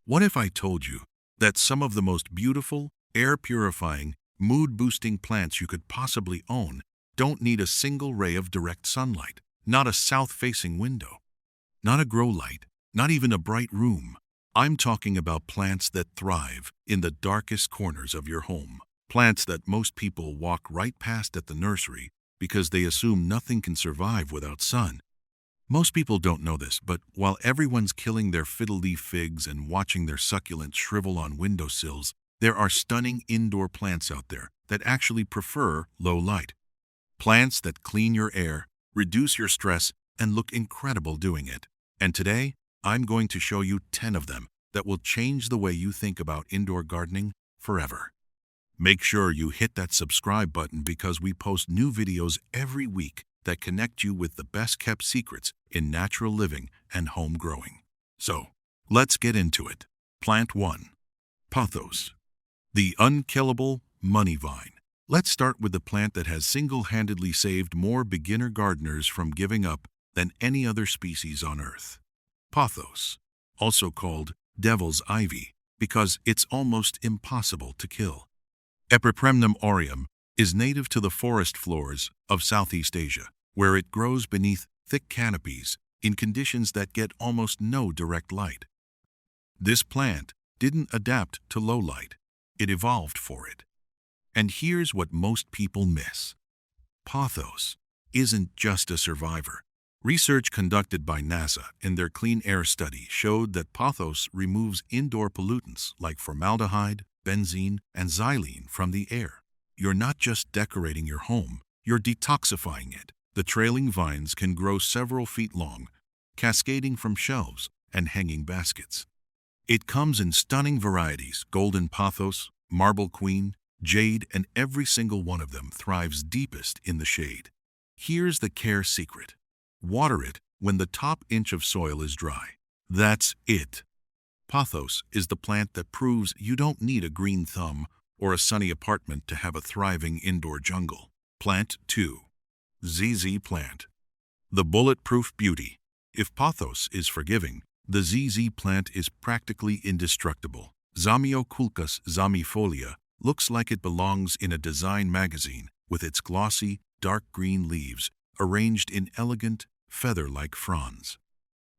What if I told you that some of the most beautiful, air-purifying, mood-boosting plants you could possibly own don't need a single ray of direct sunlight, not a south-facing window, not a grow light, not even a bright room. I'm talking about plants that thrive in the darkest corners of your home. Plants that most people walk right past at the nursery because they assume nothing can survive without sun. Most people don't know this, but while everyone's killing their fiddle-leaf figs and watching their succulents shrivel on windowsills, there are stunning indoor plants out there that actually prefer low light. Plants that clean your air, reduce your stress, and look incredible doing it. And today, I'm going to show you 10 of them that will change the way you think about indoor gardening forever. Make sure you hit that subscribe button because we post new videos every week that connect you with the best-kept secrets in natural living and home growing. So, let's get into it. Plant 1. Pothos. The unkillable money vine. Let's start with the plant that has single-handedly saved more beginner gardeners from giving up than any other species on Earth. Pothos, also called devil's ivy, because it's almost impossible to kill. Epipremnum aureum is native to the forest floors of Southeast Asia, where it grows beneath thick canopies in conditions that get almost no direct light. This plant didn't adapt to low light, it evolved for it. And here's what most people miss. Pothos isn't just a survivor. Research conducted by NASA in their clean air study showed that pothos removes indoor pollutants like formaldehyde, benzene, and xylene from the air. You're not just decorating your home, you're detoxifying it. The trailing vines can grow several feet long, cascading from shelves and hanging baskets. It comes in stunning varieties: golden pothos, marble queen, jade, and every single one of them thrives deepest in the shade. Here's the care secret. Water it when the top inch of soil is dry. That's it. Pothos is the plant that proves you don't need a green thumb or a sunny apartment to have a thriving indoor jungle. Plant 2. ZZ plant. The bulletproof beauty. If pothos is forgiving, the ZZ plant is practically indestructible. Zamioculcas zamifolia looks like it belongs in a design magazine with its glossy, dark green leaves arranged in elegant, feather-like fronds.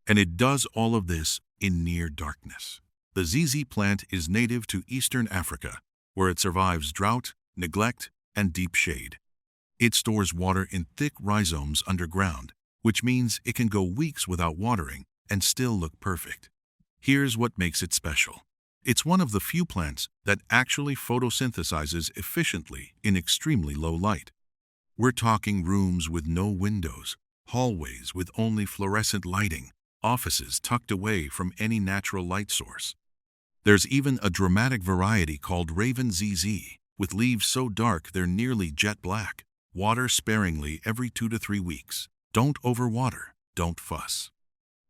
And it does all of this in near darkness. The ZZ plant is native to Eastern Africa, where it survives drought, neglect, and deep shade. It stores water in thick rhizomes underground, which means it can go weeks without watering and still look perfect. Here's what makes it special. It's one of the few plants that actually photosynthesizes efficiently in extremely low light. We're talking rooms with no windows, hallways with only fluorescent lighting, offices tucked away from any natural light source. There's even a dramatic variety called Raven ZZ, with leaves so dark they're nearly jet black. Water sparingly every 2 to 3 weeks. Don't overwater, don't fuss.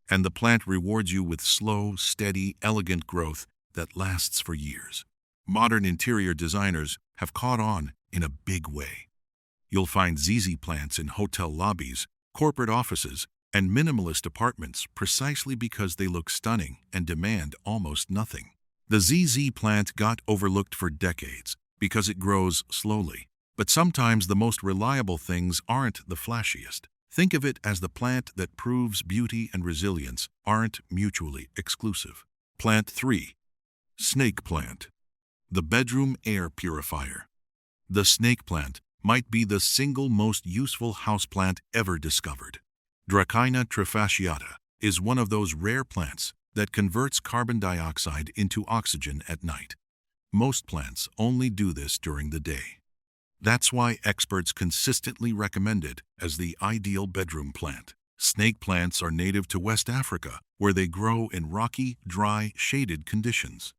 And the plant rewards you with slow, steady, elegant growth that lasts for years. Modern interior designers have caught on in a big way. You'll find ZZ plants in hotel lobbies, corporate offices, and minimalist apartments precisely because they look stunning and demand almost nothing. The ZZ plant got overlooked for decades because it grows slowly. But sometimes the most reliable things aren't the flashiest. Think of it as the plant that proves beauty and resilience aren't mutually exclusive. Plant 3. Snake plant. The bedroom air purifier. The snake plant might be the single most useful houseplant ever discovered. Dracaena trifasciata is one of those rare plants that converts carbon dioxide into oxygen at night. Most plants only do this during the day. That's why experts consistently recommend it as the ideal bedroom plant. Snake plants are native to West Africa, where they grow in rocky, dry, shaded conditions.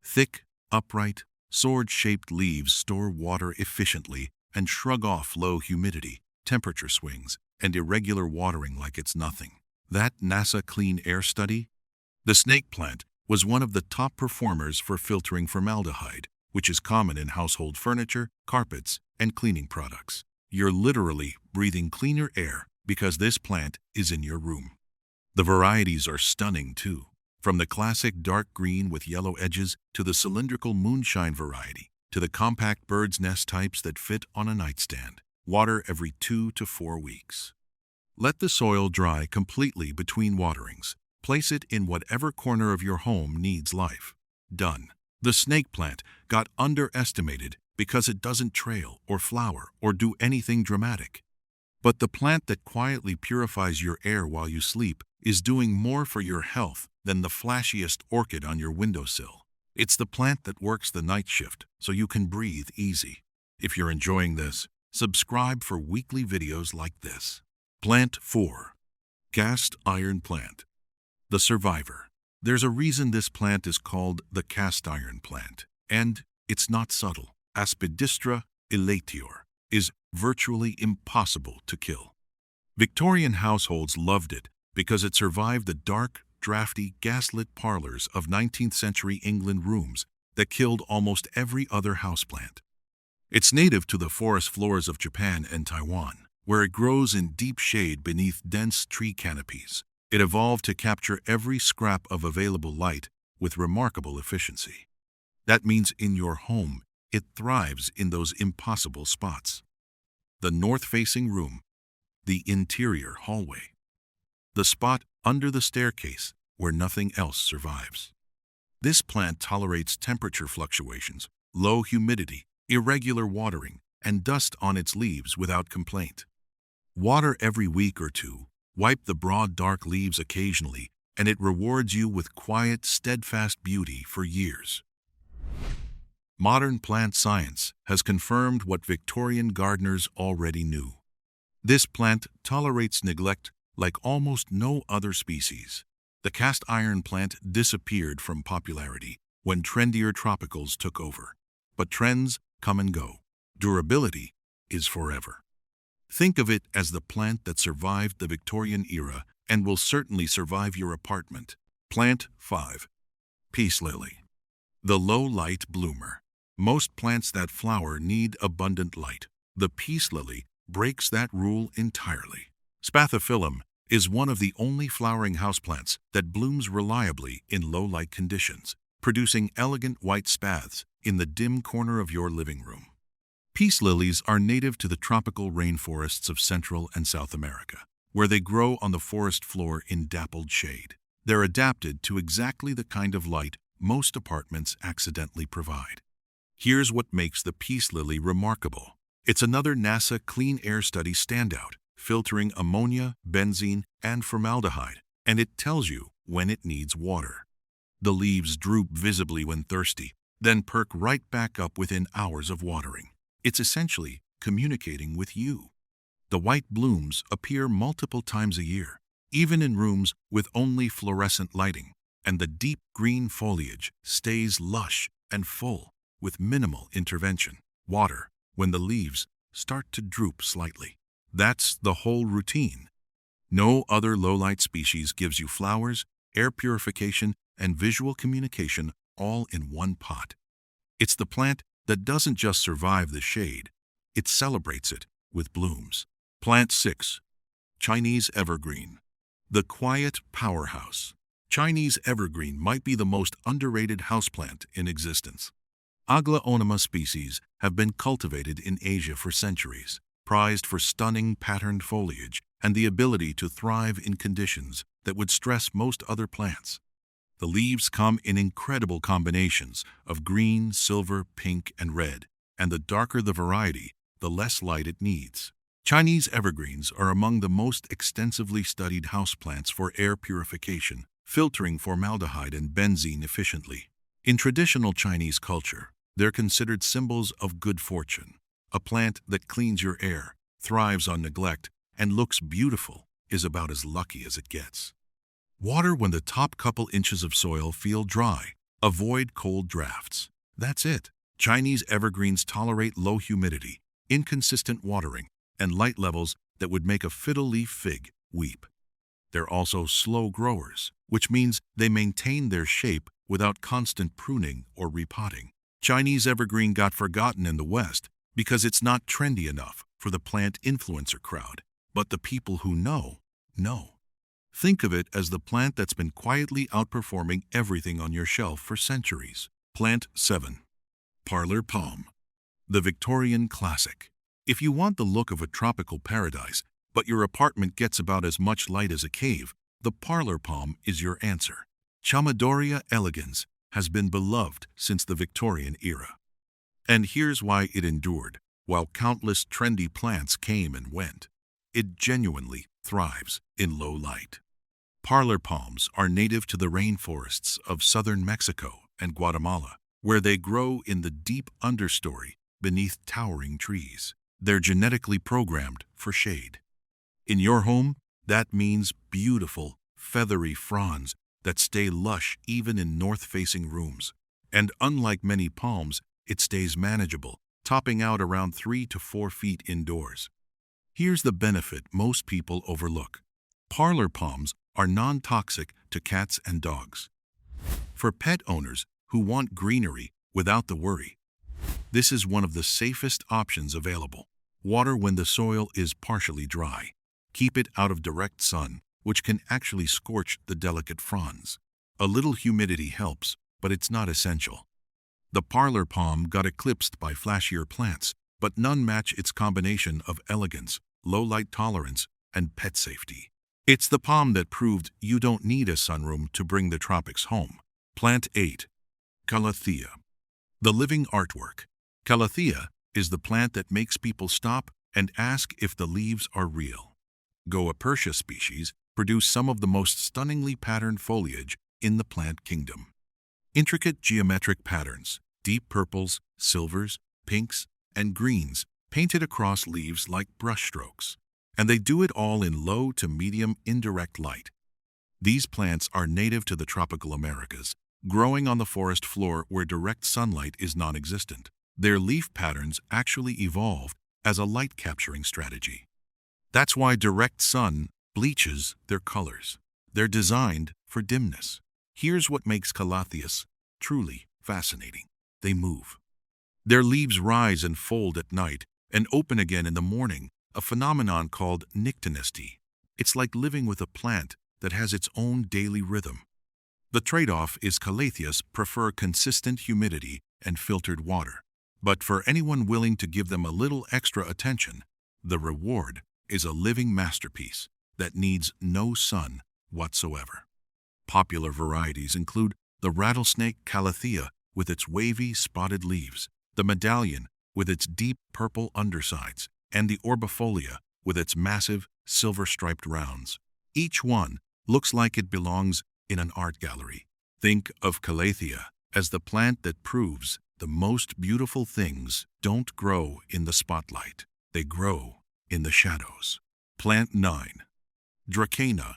Thick, upright, sword-shaped leaves store water efficiently and shrug off low humidity, temperature swings, and irregular watering like it's nothing. That NASA clean air study? The snake plant was one of the top performers for filtering formaldehyde, which is common in household furniture, carpets, and cleaning products. You're literally breathing cleaner air because this plant is in your room. The varieties are stunning too. From the classic dark green with yellow edges to the cylindrical moonshine variety, to the compact bird's nest types that fit on a nightstand. Water every 2 to 4 weeks. Let the soil dry completely between waterings. Place it in whatever corner of your home needs life. Done. The snake plant got underestimated because it doesn't trail or flower or do anything dramatic. But the plant that quietly purifies your air while you sleep is doing more for your health than the flashiest orchid on your windowsill. It's the plant that works the night shift so you can breathe easy. If you're enjoying this, subscribe for weekly videos like this. Plant 4. Cast iron plant. The survivor. There's a reason this plant is called the cast iron plant, and it's not subtle. Aspidistra elatior is virtually impossible to kill. Victorian households loved it because it survived the dark, drafty, gaslit parlors of 19th century England rooms that killed almost every other houseplant. It's native to the forest floors of Japan and Taiwan, where it grows in deep shade beneath dense tree canopies. It evolved to capture every scrap of available light with remarkable efficiency. That means in your home, it thrives in those impossible spots. The north-facing room, the interior hallway, the spot under the staircase where nothing else survives. This plant tolerates temperature fluctuations, low humidity, irregular watering, and dust on its leaves without complaint. Water every week or two, wipe the broad dark leaves occasionally, and it rewards you with quiet, steadfast beauty for years. Modern plant science has confirmed what Victorian gardeners already knew. This plant tolerates neglect like almost no other species. The cast iron plant disappeared from popularity when trendier tropicals took over. But trends come and go. Durability is forever. Think of it as the plant that survived the Victorian era and will certainly survive your apartment. Plant 5. Peace lily. The low-light bloomer. Most plants that flower need abundant light. The peace lily breaks that rule entirely. Spathiphyllum is one of the only flowering houseplants that blooms reliably in low-light conditions, producing elegant white spaths in the dim corner of your living room. Peace lilies are native to the tropical rainforests of Central and South America, where they grow on the forest floor in dappled shade. They're adapted to exactly the kind of light most apartments accidentally provide. Here's what makes the peace lily remarkable. It's another NASA clean air study standout, filtering ammonia, benzene, and formaldehyde, and it tells you when it needs water. The leaves droop visibly when thirsty, then perk right back up within hours of watering. It's essentially communicating with you. The white blooms appear multiple times a year, even in rooms with only fluorescent lighting, and the deep green foliage stays lush and full with minimal intervention. Water when the leaves start to droop slightly. That's the whole routine. No other low-light species gives you flowers, air purification, and visual communication all in one pot. It's the plant that doesn't just survive the shade, it celebrates it with blooms. Plant 6. Chinese evergreen. The quiet powerhouse. Chinese evergreen might be the most underrated houseplant in existence. Aglaonema species have been cultivated in Asia for centuries, prized for stunning patterned foliage and the ability to thrive in conditions that would stress most other plants. The leaves come in incredible combinations of green, silver, pink, and red, and the darker the variety, the less light it needs. Chinese evergreens are among the most extensively studied houseplants for air purification, filtering formaldehyde and benzene efficiently. In traditional Chinese culture, they're considered symbols of good fortune. A plant that cleans your air, thrives on neglect, and looks beautiful is about as lucky as it gets. Water when the top couple inches of soil feel dry. Avoid cold drafts. That's it. Chinese evergreens tolerate low humidity, inconsistent watering, and light levels that would make a fiddle-leaf fig weep. They're also slow growers, which means they maintain their shape without constant pruning or repotting. Chinese evergreen got forgotten in the West because it's not trendy enough for the plant influencer crowd, but the people who know. Think of it as the plant that's been quietly outperforming everything on your shelf for centuries. Plant 7. Parlor Palm. The Victorian classic. If you want the look of a tropical paradise, but your apartment gets about as much light as a cave, the parlor palm is your answer. Chamaedorea elegans has been beloved since the Victorian era. And here's why it endured. While countless trendy plants came and went, it genuinely thrives in low light. Parlor palms are native to the rainforests of southern Mexico and Guatemala, where they grow in the deep understory beneath towering trees. They're genetically programmed for shade. In your home, that means beautiful, feathery fronds that stay lush even in north-facing rooms. And unlike many palms, it stays manageable, topping out around 3 to 4 feet indoors. Here's the benefit most people overlook. Parlor palms are non-toxic to cats and dogs. For pet owners who want greenery without the worry, this is one of the safest options available. Water when the soil is partially dry. Keep it out of direct sun, which can actually scorch the delicate fronds. A little humidity helps, but it's not essential. The parlor palm got eclipsed by flashier plants, but none match its combination of elegance, low light tolerance, and pet safety. It's the palm that proved you don't need a sunroom to bring the tropics home. Plant 8. Calathea. The living artwork. Calathea is the plant that makes people stop and ask if the leaves are real. Goapertia species produce some of the most stunningly patterned foliage in the plant kingdom. Intricate geometric patterns, deep purples, silvers, pinks, and greens painted across leaves like brushstrokes. And they do it all in low to medium indirect light. These plants are native to the tropical Americas, growing on the forest floor where direct sunlight is non-existent. Their leaf patterns actually evolved as a light-capturing strategy. That's why direct sun bleaches their colors. They're designed for dimness. Here's what makes Calatheas truly fascinating. They move. Their leaves rise and fold at night and open again in the morning, a phenomenon called nyctinesty. It's like living with a plant that has its own daily rhythm. The trade-off is Calatheas prefer consistent humidity and filtered water. But for anyone willing to give them a little extra attention, the reward is a living masterpiece that needs no sun whatsoever. Popular varieties include the rattlesnake Calathea with its wavy, spotted leaves, the medallion with its deep purple undersides, and the orbifolia with its massive, silver-striped rounds. Each one looks like it belongs in an art gallery. Think of Calathea as the plant that proves the most beautiful things don't grow in the spotlight. They grow in the shadows. Plant 9. Dracaena.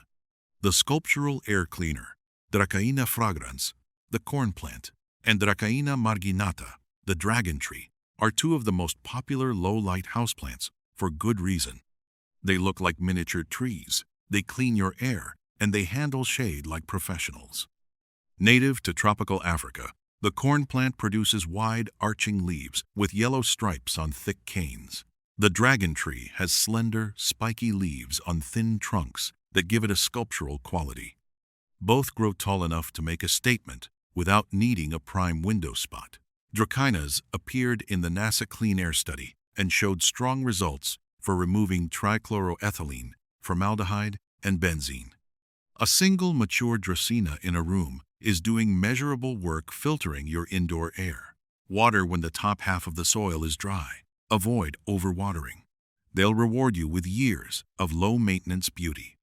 The sculptural air cleaner. Dracaena fragrans, the corn plant, and Dracaena marginata, the dragon tree, are two of the most popular low-light houseplants for good reason. They look like miniature trees, they clean your air, and they handle shade like professionals. Native to tropical Africa, the corn plant produces wide, arching leaves with yellow stripes on thick canes. The dragon tree has slender, spiky leaves on thin trunks that give it a sculptural quality. Both grow tall enough to make a statement without needing a prime window spot. Dracaenas appeared in the NASA Clean Air Study and showed strong results for removing trichloroethylene, formaldehyde, and benzene. A single mature Dracaena in a room is doing measurable work filtering your indoor air. Water when the top half of the soil is dry. Avoid overwatering. They'll reward you with years of low-maintenance beauty.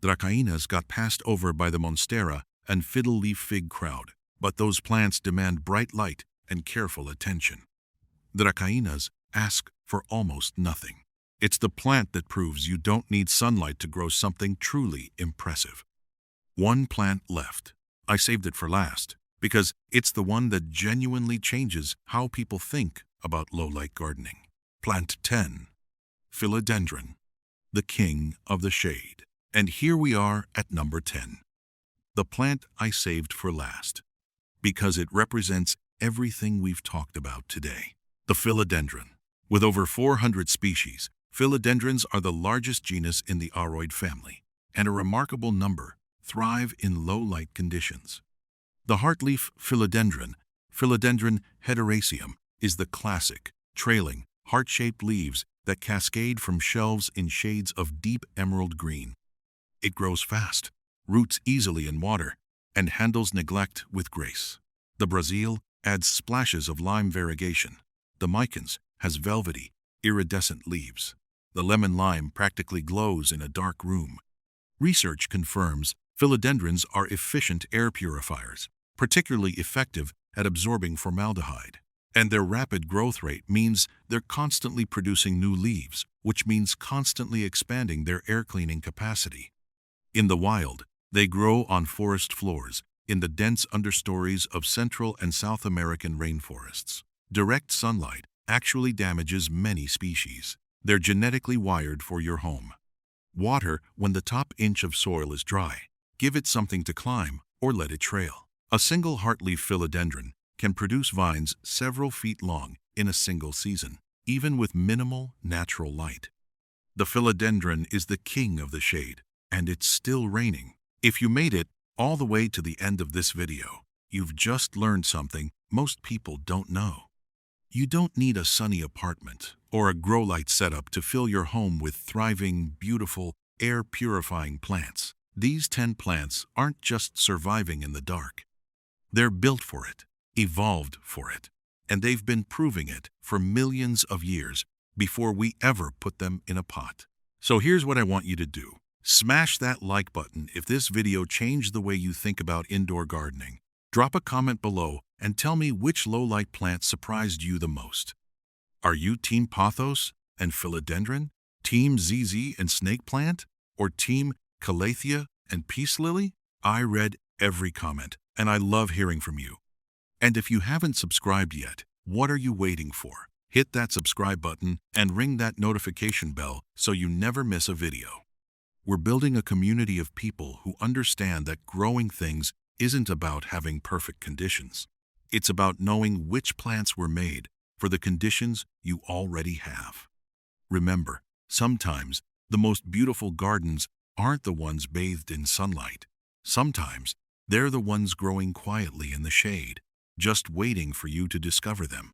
Dracaenas got passed over by the monstera and fiddle-leaf fig crowd, but those plants demand bright light and careful attention. Dracaenas ask for almost nothing. It's the plant that proves you don't need sunlight to grow something truly impressive. One plant left. I saved it for last because it's the one that genuinely changes how people think about low-light gardening. Plant 10. Philodendron, the king of the shade. And here we are at number 10. The plant I saved for last because it represents everything we've talked about today. The philodendron. With over 400 species, philodendrons are the largest genus in the aroid family. and a remarkable number thrive in low-light conditions. The heartleaf philodendron, Philodendron hederaceum, is the classic, trailing, heart-shaped leaves that cascade from shelves in shades of deep emerald green. It grows fast, roots easily in water, and handles neglect with grace. The Brazil adds splashes of lime variegation. The micans has velvety, iridescent leaves. The lemon lime practically glows in a dark room. Research confirms philodendrons are efficient air purifiers, particularly effective at absorbing formaldehyde. And their rapid growth rate means they're constantly producing new leaves, which means constantly expanding their air cleaning capacity. In the wild, they grow on forest floors, in the dense understories of Central and South American rainforests. Direct sunlight actually damages many species. They're genetically wired for your home. Water when the top inch of soil is dry. Give it something to climb or let it trail. A single heartleaf philodendron can produce vines several feet long in a single season, even with minimal natural light. The philodendron is the king of the shade, and it's still raining. If you made it all the way to the end of this video, you've just learned something most people don't know. You don't need a sunny apartment or a grow light setup to fill your home with thriving, beautiful, air-purifying plants. These 10 plants aren't just surviving in the dark. They're built for it, evolved for it, and they've been proving it for millions of years before we ever put them in a pot. So here's what I want you to do. Smash that like button if this video changed the way you think about indoor gardening. Drop a comment below and tell me which low-light plant surprised you the most. Are you Team Pothos and Philodendron, Team ZZ and Snake Plant, or Team Calathea and Peace Lily? I read every comment, and I love hearing from you. And if you haven't subscribed yet, what are you waiting for? Hit that subscribe button and ring that notification bell so you never miss a video. We're building a community of people who understand that growing things isn't about having perfect conditions. It's about knowing which plants were made for the conditions you already have. Remember, sometimes the most beautiful gardens aren't the ones bathed in sunlight. Sometimes they're the ones growing quietly in the shade, just waiting for you to discover them.